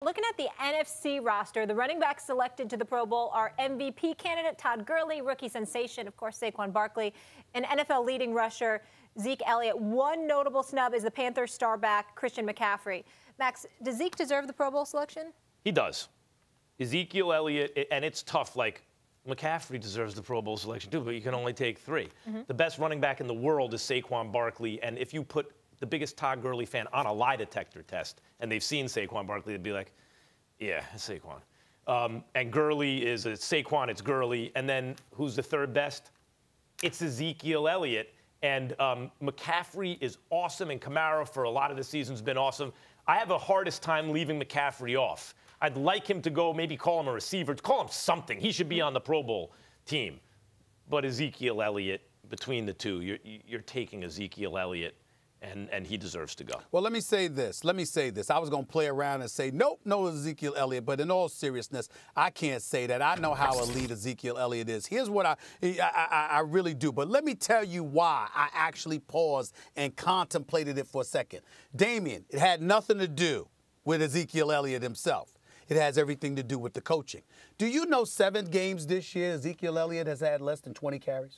Looking at the NFC roster, the running backs selected to the Pro Bowl are MVP candidate Todd Gurley, rookie sensation, of course, Saquon Barkley, and NFL leading rusher Zeke Elliott. One notable snub is the Panthers star back Christian McCaffrey. Max, does Zeke deserve the Pro Bowl selection? He does. Ezekiel Elliott, and it's tough, like McCaffrey deserves the Pro Bowl selection too, but you can only take three. The best running back in the world is Saquon Barkley, and if you put the biggest Todd Gurley fan on a lie detector test, and they've seen Saquon Barkley, they'd be like, yeah, it's Saquon. And Gurley is Saquon, it's Gurley. And then who's the third best? It's Ezekiel Elliott. And McCaffrey is awesome, and Kamara for a lot of the season has been awesome. I have the hardest time leaving McCaffrey off. I'd like him to go, maybe call him a receiver, call him something. He should be on the Pro Bowl team. But Ezekiel Elliott, between the two, you're taking Ezekiel Elliott. And he deserves to go. Well, let me say this. I was going to play around and say, nope, no Ezekiel Elliott. But in all seriousness, I can't say that. I know how elite Ezekiel Elliott is. Here's what I really do. But let me tell you why I actually paused and contemplated it for a second. Damien, it had nothing to do with Ezekiel Elliott himself. It has everything to do with the coaching. Do you know 7 games this year Ezekiel Elliott has had less than 20 carries?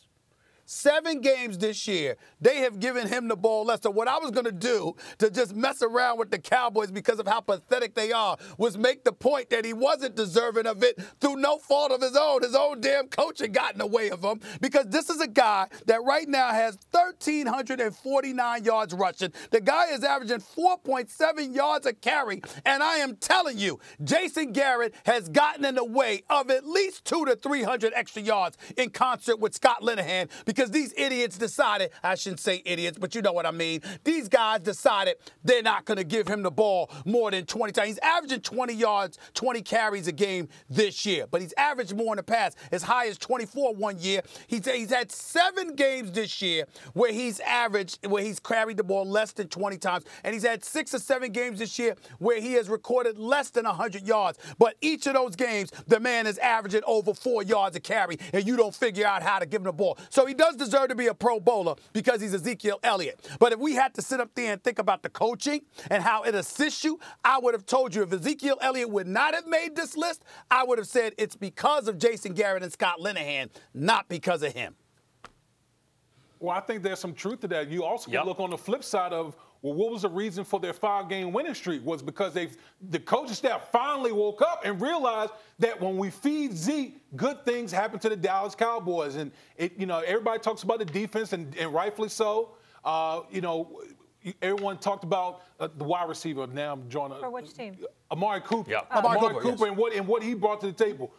7 games this year, they have given him the ball less. So what I was going to do to just mess around with the Cowboys because of how pathetic they are was make the point that he wasn't deserving of it through no fault of his own. His own damn coach had gotten away of him because this is a guy that right now has 1,349 yards rushing. The guy is averaging 4.7 yards a carry. And I am telling you, Jason Garrett has gotten in the way of at least 200 to 300 extra yards in concert with Scott Linehan because these idiots decided, I shouldn't say idiots, but you know what I mean. These guys decided they're not going to give him the ball more than 20 times. He's averaging 20 yards, 20 carries a game this year, but he's averaged more in the past, as high as 24 one year. He's had 7 games this year where he's carried the ball less than 20 times, and he's had 6 or 7 games this year where he has recorded less than 100 yards. But each of those games, the man is averaging over 4 yards a carry, and you don't figure out how to give him the ball. So he does deserve to be a Pro Bowler because he's Ezekiel Elliott. But if we had to sit up there and think about the coaching and how it assists you, I would have told you if Ezekiel Elliott would not have made this list, I would have said it's because of Jason Garrett and Scott Linehan, not because of him. Well, I think there's some truth to that. You also can look on the flip side of, well, what was the reason for their 5-game winning streak? Was because the coaching staff finally woke up and realized that when we feed Zeke, good things happen to the Dallas Cowboys. And everybody talks about the defense, and rightfully so. Everyone talked about the wide receiver. Now I'm drawing for which team? Amari Cooper. Yeah. Amari Cooper, yes. and what he brought to the table.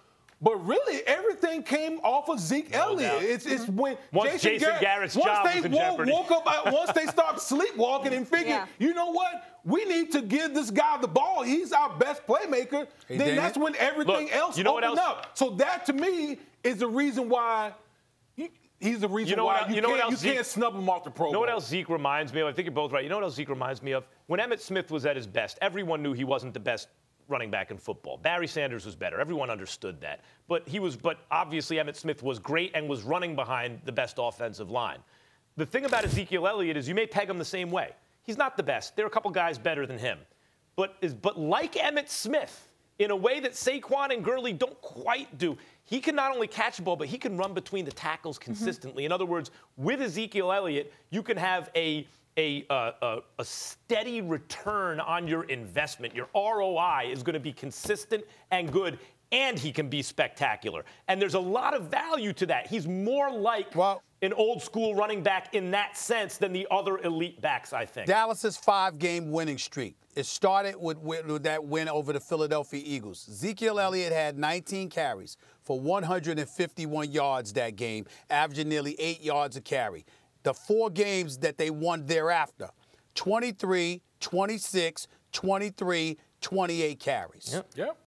But really, everything came off of Zeke Elliott. It's when Jason Garrett's job was in jeopardy. Once they stopped sleepwalking and figured, you know what? We need to give this guy the ball. He's our best playmaker. Then that's when everything else opened up. So that, to me, is the reason why he's the reason why you can't snub him off the Pro Bowl. You know what else Zeke reminds me of? I think you're both right. You know what else Zeke reminds me of? When Emmitt Smith was at his best, everyone knew he wasn't the best running back in football. Barry Sanders was better. Everyone understood that. But obviously Emmitt Smith was great and was running behind the best offensive line. The thing about Ezekiel Elliott is you may peg him the same way. He's not the best. There are a couple guys better than him. But like Emmitt Smith, in a way that Saquon and Gurley don't quite do, he can not only catch the ball, but he can run between the tackles consistently. In other words, with Ezekiel Elliott, you can have a steady return on your investment. Your ROI is going to be consistent and good, and he can be spectacular. And there's a lot of value to that. He's more like an old-school running back in that sense than the other elite backs, I think. Dallas's 5-game winning streak. It started with that win over the Philadelphia Eagles. Ezekiel Elliott had 19 carries for 151 yards that game, averaging nearly 8 yards a carry. The 4 games that they won thereafter, 23, 26, 23, 28 carries. Yep.